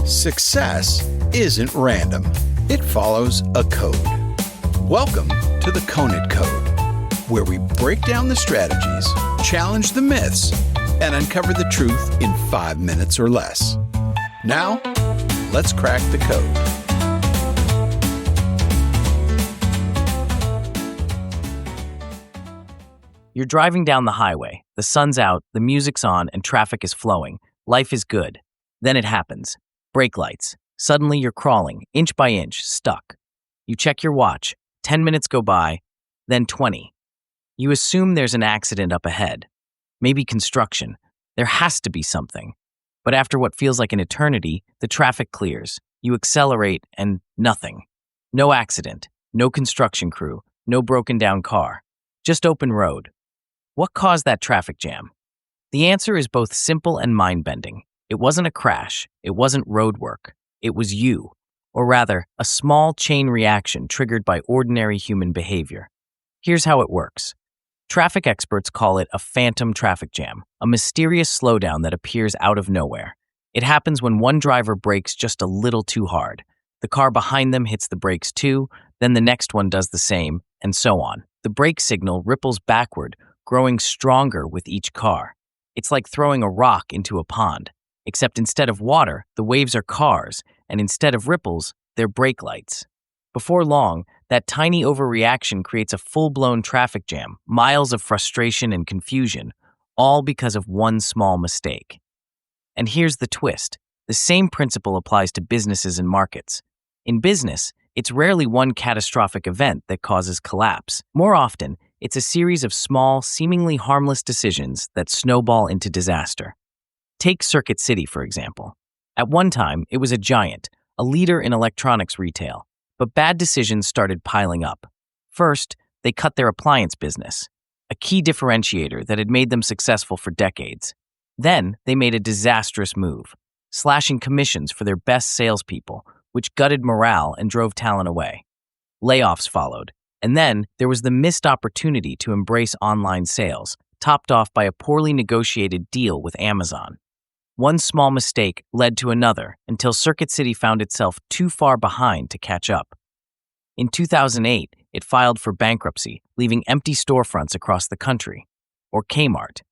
Success isn't random. It follows a code. Welcome to the Conant Code, where we break down the strategies, challenge the myths, and uncover the truth in 5 minutes or less. Now, let's crack the code. You're driving down the highway. The sun's out, the music's on, and traffic is flowing. Life is good. Then it happens. Brake lights. Suddenly you're crawling, inch by inch, stuck. You check your watch. 10 minutes go by, then 20. You assume there's an accident up ahead. Maybe construction. There has to be something. But after what feels like an eternity, the traffic clears. You accelerate and nothing. No accident. No construction crew. No broken down car. Just open road. What caused that traffic jam? The answer is both simple and mind-bending. It wasn't a crash. It wasn't road work. It was you. Or rather, a small chain reaction triggered by ordinary human behavior. Here's how it works. Traffic experts call it a phantom traffic jam, a mysterious slowdown that appears out of nowhere. It happens when one driver brakes just a little too hard. The car behind them hits the brakes too, then the next one does the same, and so on. The brake signal ripples backward, growing stronger with each car. It's like throwing a rock into a pond. Except instead of water, the waves are cars, and instead of ripples, they're brake lights. Before long, that tiny overreaction creates a full-blown traffic jam, miles of frustration and confusion, all because of one small mistake. And here's the twist. The same principle applies to businesses and markets. In business, it's rarely one catastrophic event that causes collapse. More often, it's a series of small, seemingly harmless decisions that snowball into disaster. Take Circuit City, for example. At one time, it was a giant, a leader in electronics retail, but bad decisions started piling up. First, they cut their appliance business, a key differentiator that had made them successful for decades. Then, they made a disastrous move, slashing commissions for their best salespeople, which gutted morale and drove talent away. Layoffs followed, and then there was the missed opportunity to embrace online sales, topped off by a poorly negotiated deal with Amazon. One small mistake led to another until Circuit City found itself too far behind to catch up. In 2008, it filed for bankruptcy, leaving empty storefronts across the country. Or Kmart.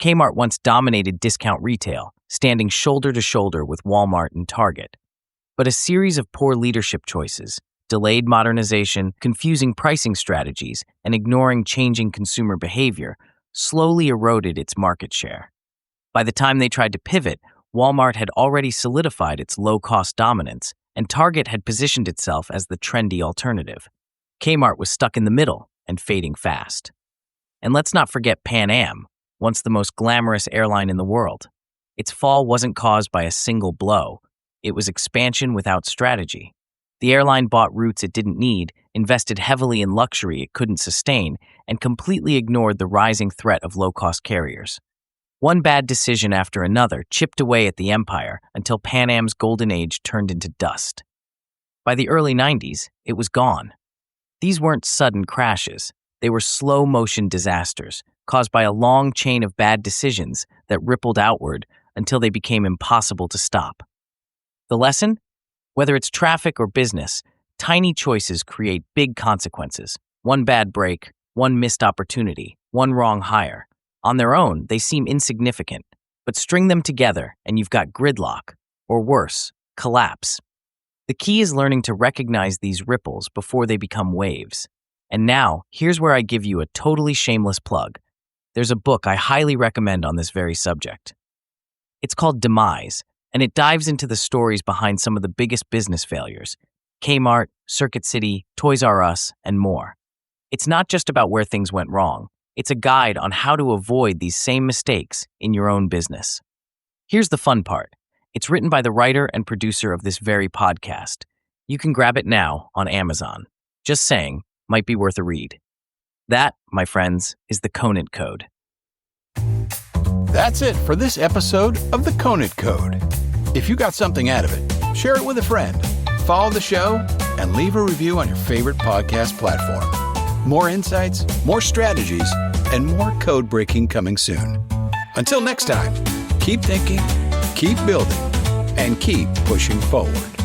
Kmart once dominated discount retail, standing shoulder to shoulder with Walmart and Target. But a series of poor leadership choices, delayed modernization, confusing pricing strategies, and ignoring changing consumer behavior slowly eroded its market share. By the time they tried to pivot, Walmart had already solidified its low-cost dominance, and Target had positioned itself as the trendy alternative. Kmart was stuck in the middle and fading fast. And let's not forget Pan Am, once the most glamorous airline in the world. Its fall wasn't caused by a single blow. It was expansion without strategy. The airline bought routes it didn't need, invested heavily in luxury it couldn't sustain, and completely ignored the rising threat of low-cost carriers. One bad decision after another chipped away at the empire until Pan Am's golden age turned into dust. By the early 90s, it was gone. These weren't sudden crashes. They were slow-motion disasters caused by a long chain of bad decisions that rippled outward until they became impossible to stop. The lesson? Whether it's traffic or business, tiny choices create big consequences. One bad break, one missed opportunity, one wrong hire. On their own, they seem insignificant, but string them together and you've got gridlock, or worse, collapse. The key is learning to recognize these ripples before they become waves. And now, here's where I give you a totally shameless plug. There's a book I highly recommend on this very subject. It's called Demise, and it dives into the stories behind some of the biggest business failures: Kmart, Circuit City, Toys R Us, and more. It's not just about where things went wrong. It's a guide on how to avoid these same mistakes in your own business. Here's the fun part. It's written by the writer and producer of this very podcast. You can grab it now on Amazon. Just saying, might be worth a read. That, my friends, is the Conant Code. That's it for this episode of the Conant Code. If you got something out of it, share it with a friend, follow the show, and leave a review on your favorite podcast platform. More insights, more strategies, and more code breaking coming soon. Until next time, keep thinking, keep building, and keep pushing forward.